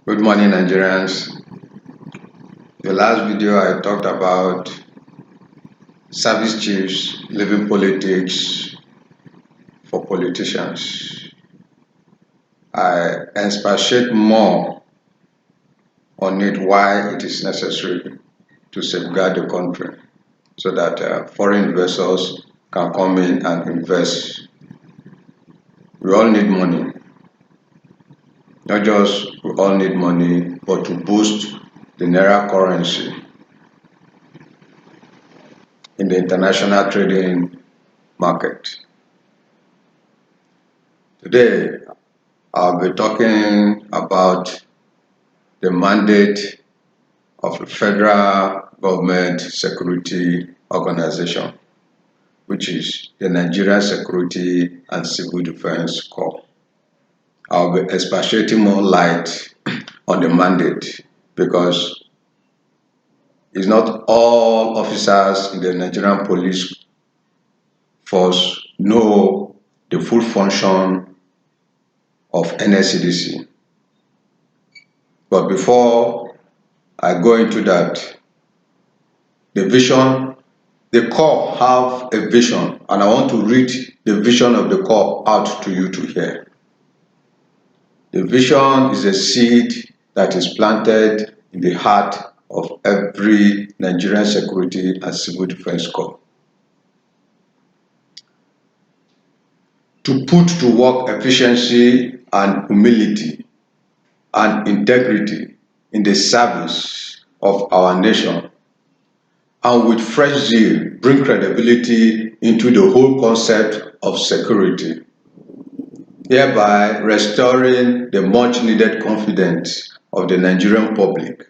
Good morning, Nigerians. The last video I talked about service chiefs leaving politics for politicians. I expatiate more on it, why it is necessary to safeguard the country so that foreign investors can come in and invest. We all need money. Not just we all need money, but to boost the naira currency in the international trading market. Today, I'll be talking about the mandate of the federal government security organization, which is the Nigerian Security and Civil Defense Corps. I'll be expatiating more light on the mandate because it's not all officers in the Nigerian police force know the full function of Nscdc. But before I go into that, the Corps have a vision, and I want to read the vision of the Corps out to you to hear. The vision is a seed that is planted in the heart of every Nigerian Security and Civil Defense Corps. To put to work efficiency and humility and integrity in the service of our nation, and with fresh zeal bring credibility into the whole concept of security, hereby restoring the much needed confidence of the Nigerian public,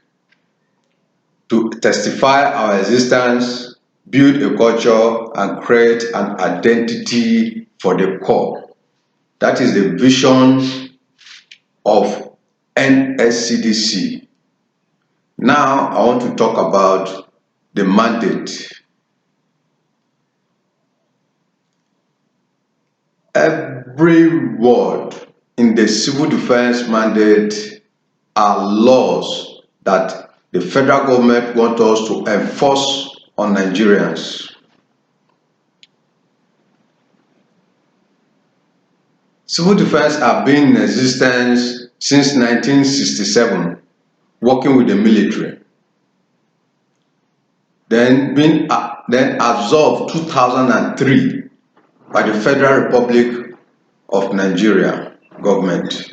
to testify our existence, build a culture, and create an identity for the Corps. That is the vision of Nscdc. Now I want to talk about the mandate. Every word in the civil defense mandate are laws that the federal government wants us to enforce on Nigerians. Civil defense have been in existence since 1967, working with the military. Then absorbed 2003 by the Federal Republic of Nigeria government.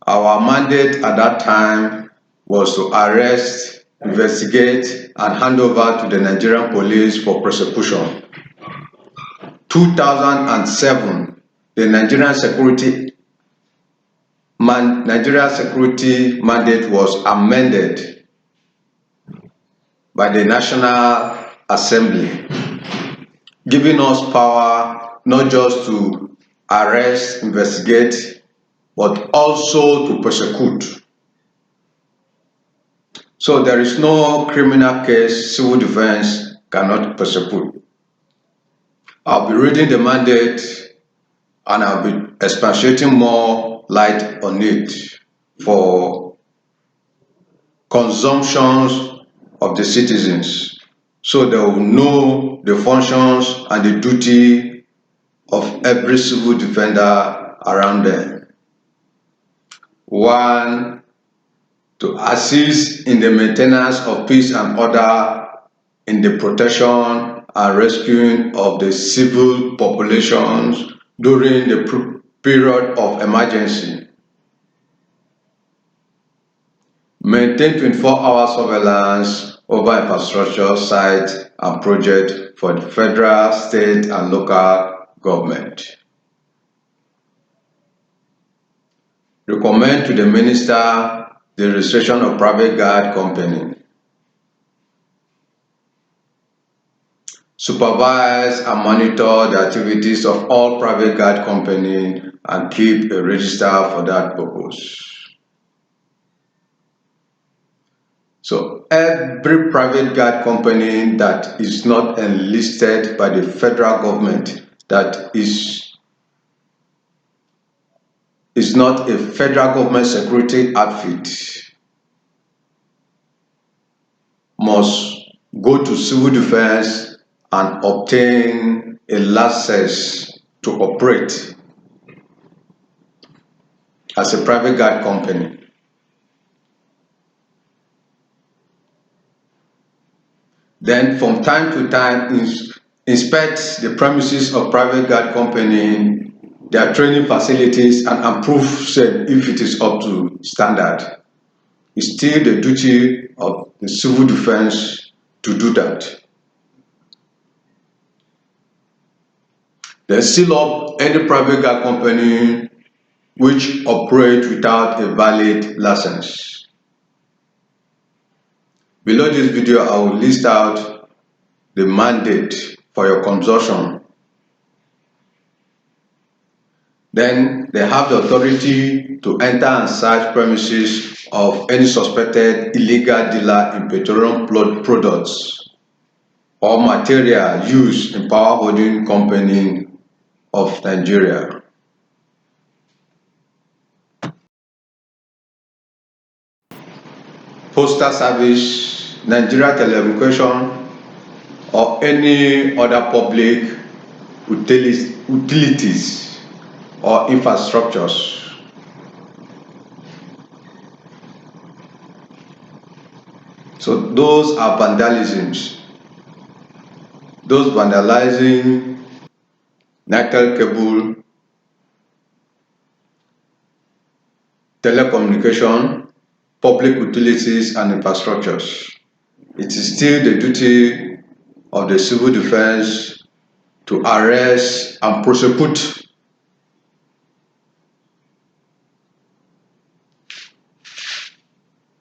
Our mandate at that time was to arrest, investigate, and hand over to the Nigerian police for prosecution. 2007, the Nigerian security mandate was amended by the National Assembly, giving us power not just to arrest, investigate, but also to persecute. So there is no criminal case civil defense cannot persecute. I'll be reading the mandate and I'll be expatiating more light on it for consumptions of the citizens, so they will know the functions and the duty of every civil defender around them. 1. To assist in the maintenance of peace and order in the protection and rescuing of the civil populations during the period of emergency. Maintain 24-hour surveillance over infrastructure, sites, and projects for the federal, state, and local government. Recommend to the minister the registration of private guard company. Supervise and monitor the activities of all private guard companies and keep a register for that purpose. So every private guard company that is not enlisted by the federal government, that is is not a federal government security outfit must go to civil defense and obtain a license to operate as a private guard company. Then from time to time inspect the premises of private guard company, their training facilities, and approve if it is up to standard. It's still the duty of the civil defense to do that. They seal up any private guard company which operate without a valid license. Below this video, I will list out the mandate for your consumption. Then they have the authority to enter and search premises of any suspected illegal dealer in petroleum products or material used in power holding company of Nigeria. Postal Service, Nigeria Telecommunication, or any other public utilities or infrastructures. So those are vandalisms. Those vandalizing nickel cable, telecommunication, public utilities and infrastructures. It is still the duty of the civil defense to arrest and prosecute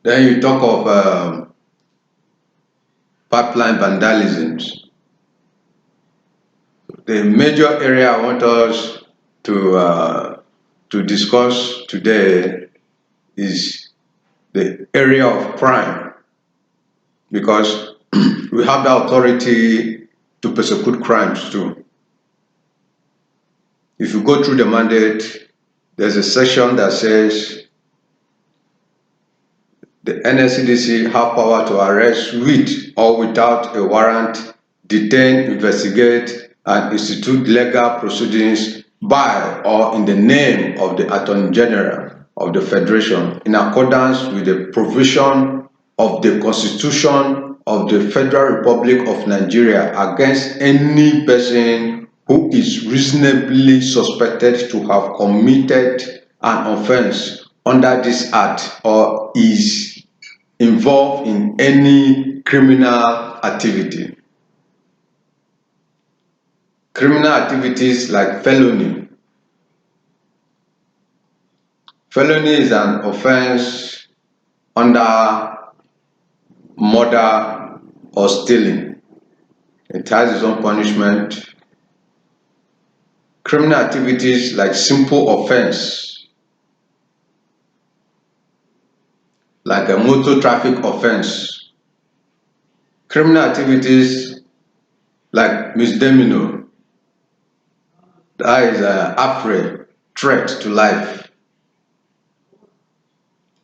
Then you talk of pipeline vandalisms. The major area I want us to discuss today is the area of crime, because we have the authority to persecute crimes too. If you go through the mandate, there's a section that says the Nscdc have power to arrest with or without a warrant, detain, investigate, and institute legal proceedings by or in the name of the Attorney General of the Federation in accordance with the provision of the Constitution of the Federal Republic of Nigeria against any person who is reasonably suspected to have committed an offense under this act or is involved in any criminal activity. Criminal activities like felony. Felony is an offense under murder or stealing. It has its own punishment. Criminal activities like simple offense, like a motor traffic offense. Criminal activities like misdemeanor, that is affray, threat to life.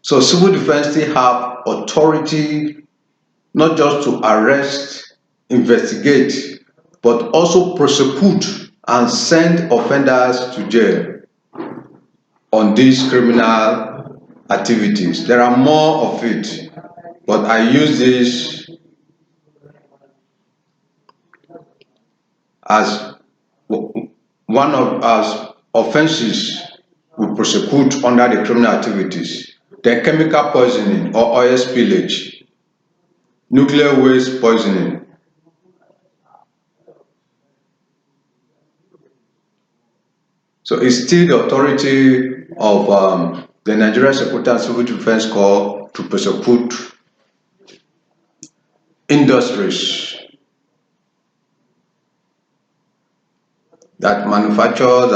So civil defense still have authority not just to arrest, investigate, but also prosecute and send offenders to jail on these criminal activities. There are more of it, but I use this as one of us offenses we prosecute under the criminal activities. Then chemical poisoning or oil spillage, nuclear waste poisoning. So it's still the authority of the Nigerian Security and Civil Defense Corps to prosecute industries that manufacture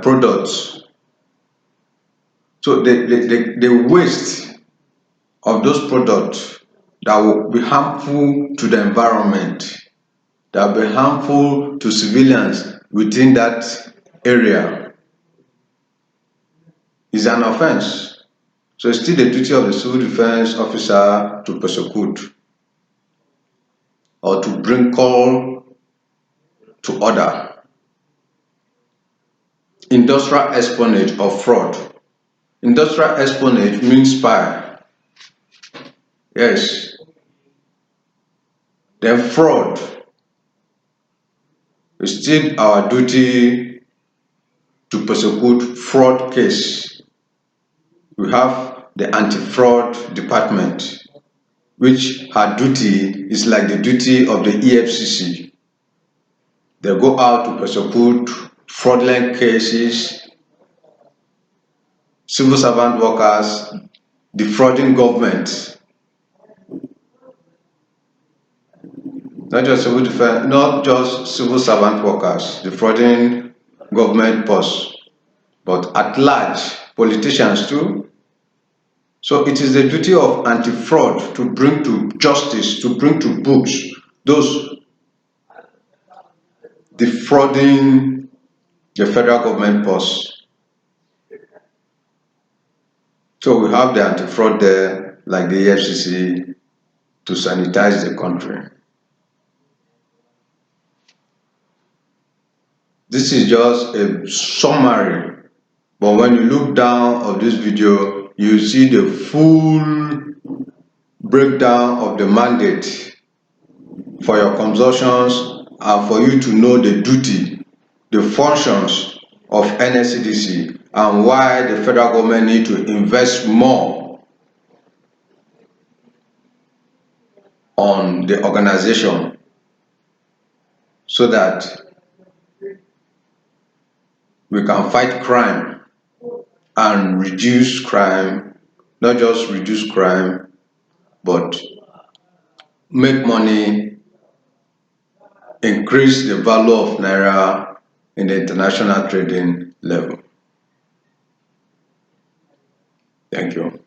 products. So the waste of those products that will be harmful to the environment, that will be harmful to civilians within that area, is an offense. So it's still the duty of the civil defense officer to prosecute or to bring call to order. Industrial espionage or fraud. Industrial espionage means spy. Yes. Then fraud. It's still our duty to prosecute fraud case. We have the anti-fraud department, which her duty is like the duty of the EFCC. They go out to prosecute fraudulent cases, civil servant workers defrauding government. Not just civil servant workers defrauding government posts, but at large, politicians too. So it is the duty of anti-fraud to bring to justice, to bring to books those defrauding the federal government posts. So we have the anti-fraud there, like the EFCC, to sanitize the country. This is just a summary, but when you look down of this video, you see the full breakdown of the mandate for your consultations and for you to know the duty, the functions of Nscdc and why the federal government need to invest more on the organization so that we can fight crime and reduce crime, not just reduce crime, but make money, increase the value of Naira in the international trading level. Thank you.